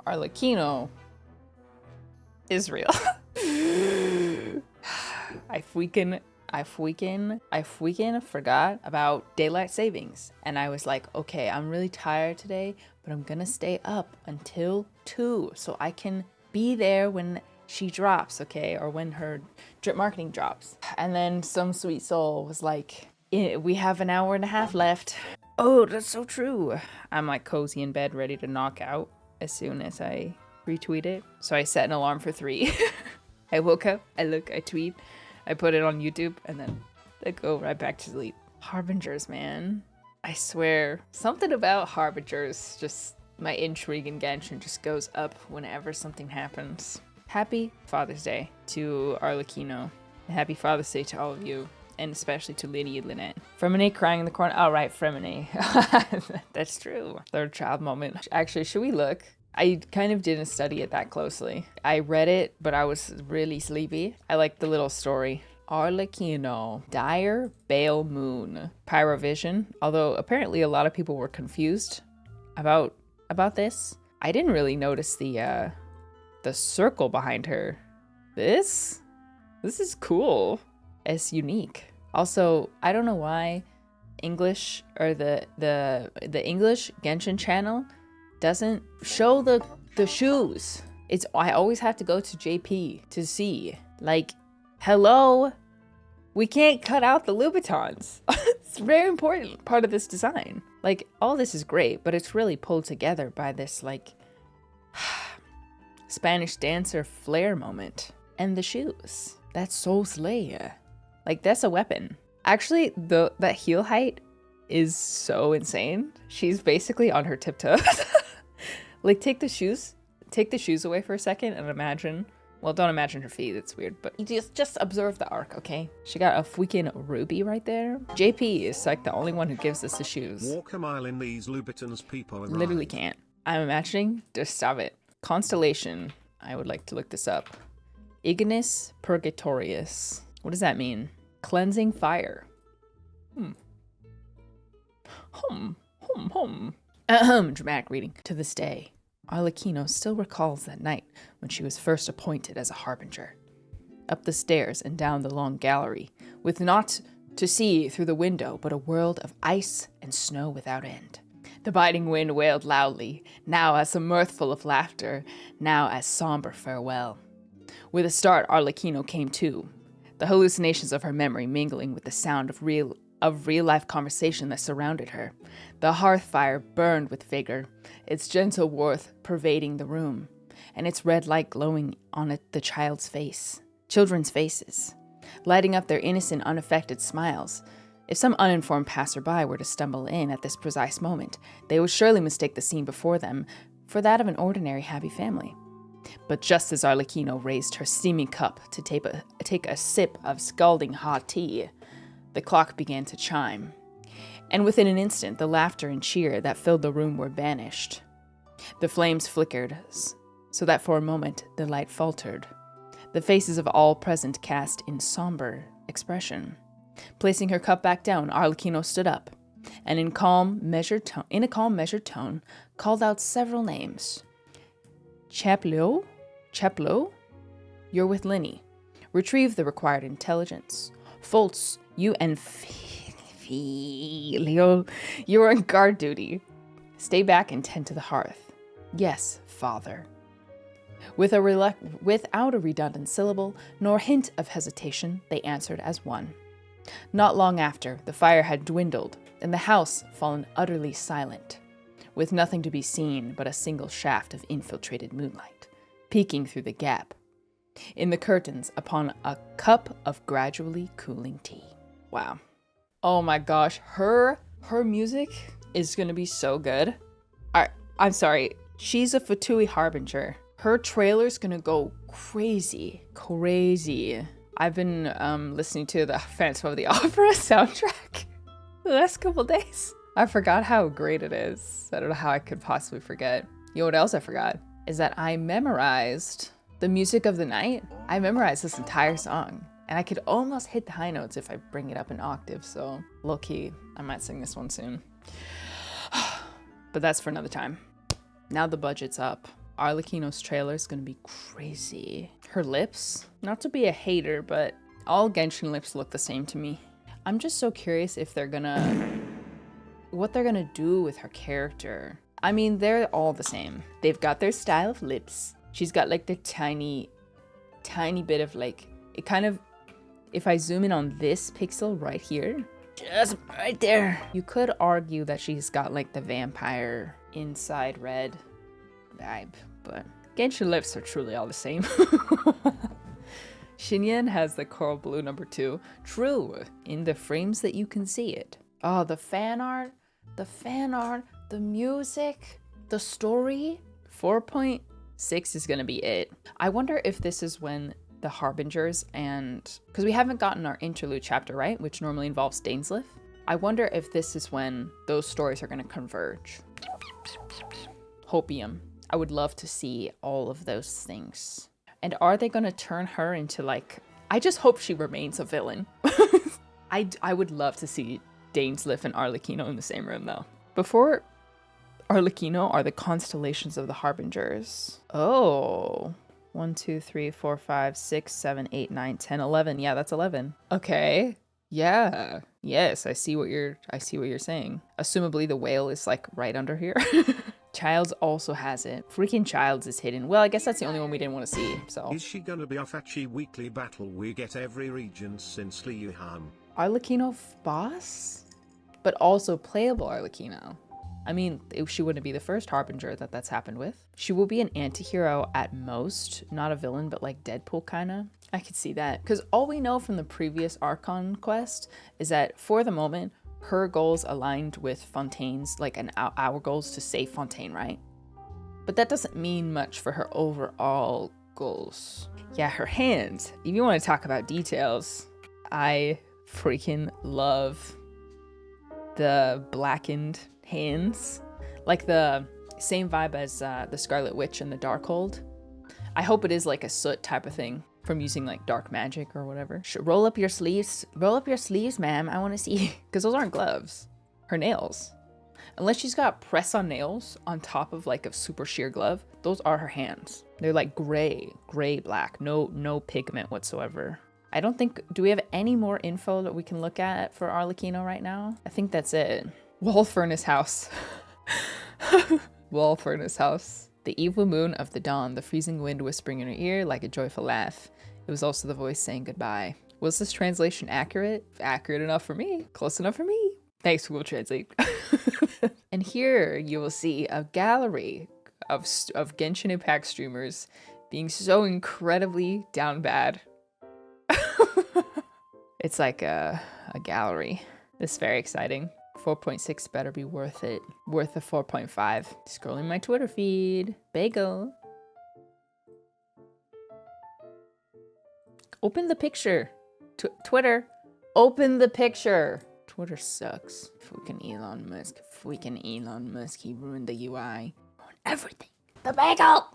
Arlecchino is real. I freaking forgot about daylight savings. And I was like, okay, I'm really tired today, but I'm gonna stay up until 2 so I can be there when she drops, okay? Or when her drip marketing drops. And then some sweet soul was like, we have an hour and a half left. Oh, that's so true. I'm like cozy in bed, ready to knock out as soon as I retweet it. So I set an alarm for 3. I woke up, I look, I tweet, I put it on YouTube, and then I go right back to sleep. Harbingers, man. I swear, something about Harbingers, just my intrigue in Genshin just goes up whenever something happens. Happy Father's Day to Arlecchino. Happy Father's Day to all of you. And especially to Liddy and Lynette. Fremine crying in the corner. Oh, right, Fremine. That's true. Third child moment. Actually, should we look? I kind of didn't study it that closely. I read it, but I was really sleepy. I like the little story. Arlecchino, dire Bale Moon, Pyrovision. Although apparently a lot of people were confused about this. I didn't really notice the circle behind her. This is cool. It's unique. Also, I don't know why English or the English Genshin channel doesn't show the shoes. I always have to go to JP to see. Like, hello, we can't cut out the Louboutins. It's a very important part of this design. Like, all this is great, but it's really pulled together by this like Spanish dancer flair moment. And the shoes. That's so slay. Like, that's a weapon. Actually, that heel height is so insane. She's basically on her tiptoes. Like, take the shoes away for a second and imagine. Well, don't imagine her feet. It's weird, but you just observe the arc, okay? She got a freaking ruby right there. JP is like the only one who gives us the shoes. Walk a mile in these Louboutins, people arrive. Literally can't. I'm imagining. Just stop it. Constellation. I would like to look this up. Ignis Purgatorius. What does that mean? Cleansing fire. Dramatic reading. To this day, Arlecchino still recalls that night when she was first appointed as a harbinger. Up the stairs and down the long gallery, with naught to see through the window but a world of ice and snow without end. The biting wind wailed loudly, now as a mirthful of laughter, now as somber farewell. With a start, Arlecchino came to, the hallucinations of her memory mingling with the sound of real-life conversation that surrounded her. The hearth fire burned with vigor, its gentle warmth pervading the room, and its red light glowing on the children's faces, lighting up their innocent, unaffected smiles. If some uninformed passerby were to stumble in at this precise moment, they would surely mistake the scene before them for that of an ordinary happy family. But just as Arlecchino raised her steaming cup to take a sip of scalding hot tea, the clock began to chime. And within an instant, the laughter and cheer that filled the room were banished. The flames flickered, so that for a moment the light faltered. The faces of all present cast in somber expression. Placing her cup back down, Arlecchino stood up, and in a calm, measured tone, called out several names. Chaplo, you're with Linny. Retrieve the required intelligence. Foltz, you and Leo, you're on guard duty. Stay back and tend to the hearth. Yes, father. Without a redundant syllable, nor hint of hesitation, they answered as one. Not long after, the fire had dwindled, and the house fallen utterly silent, with nothing to be seen but a single shaft of infiltrated moonlight, peeking through the gap in the curtains upon a cup of gradually cooling tea. Wow. Oh my gosh, her music is gonna be so good. I'm sorry, she's a Fatui Harbinger. Her trailer's gonna go crazy. I've been listening to the Phantom of the Opera soundtrack the last couple days. I forgot how great it is. I don't know how I could possibly forget. You know what else I forgot? Is that I memorized the music of the night. I memorized this entire song. And I could almost hit the high notes if I bring it up an octave, so low-key, I might sing this one soon. But that's for another time. Now the budget's up. Arlecchino's trailer is gonna be crazy. Her lips, not to be a hater, but all Genshin lips look the same to me. I'm just so curious if what they're gonna do with her character. I mean, they're all the same. They've got their style of lips. She's got like the tiny bit of like, it kind of, if I zoom in on this pixel right here, just right there, you could argue that she's got like the vampire inside red vibe, but Genshin lips are truly all the same. Xinyan has the coral blue number 2. True, in the frames that you can see it. Oh, the fan art, the music, the story. 4.6 is gonna be it. I wonder if this is when the Harbingers and... because we haven't gotten our interlude chapter, right? Which normally involves Dainsleif. I wonder if this is when those stories are gonna converge. Hopium. I would love to see all of those things. And are they gonna turn her into like... I just hope she remains a villain. I would love to see Dainsleif and Arlecchino in the same room though. Before Arlecchino are the constellations of the Harbingers. Oh... 1, 2, 3, 4, 5, 6, 7, 8, 9, 10, 11. Yeah, that's 11. Okay. Yeah. Yes, I see what you're saying. Assumably the whale is like right under here. Childs also has it. Freaking Childs is hidden. Well, I guess that's the only one we didn't want to see, so. Is she gonna be off at the weekly battle we get every region since Liuhan? Arlecchino boss? But also playable Arlecchino. I mean, she wouldn't be the first Harbinger that's happened with. She will be an anti-hero at most, not a villain, but like Deadpool kinda. I could see that. Because all we know from the previous Archon quest is that for the moment, her goals aligned with Fontaine's, like our goals to save Fontaine, right? But that doesn't mean much for her overall goals. Yeah, her hands. If you want to talk about details, I freaking love the blackened hands, like the same vibe as the Scarlet Witch and the Darkhold. I hope it is like a soot type of thing from using like dark magic or whatever. Roll up your sleeves, ma'am. I want to see, because those aren't gloves. Her nails, unless she's got press on nails on top of like a super sheer glove, those are her hands. They're like gray black, no pigment whatsoever. I don't think, do we have any more info that we can look at for Arlecchino right now? I think that's it. Wall furnace house. Wall furnace house. The evil moon of the dawn, the freezing wind whispering in her ear like a joyful laugh. It was also the voice saying goodbye. Was this translation accurate? Accurate enough for me. Close enough for me. Thanks, Google Translate. And here you will see a gallery of Genshin Impact streamers being so incredibly down bad. It's like a gallery. This is very exciting. 4.6 better be worth it. Worth the 4.5. Scrolling my Twitter feed. Bagel. Open the picture. Twitter. Open the picture. Twitter sucks. Freaking Elon Musk. He ruined the UI. Ruined everything. The bagel!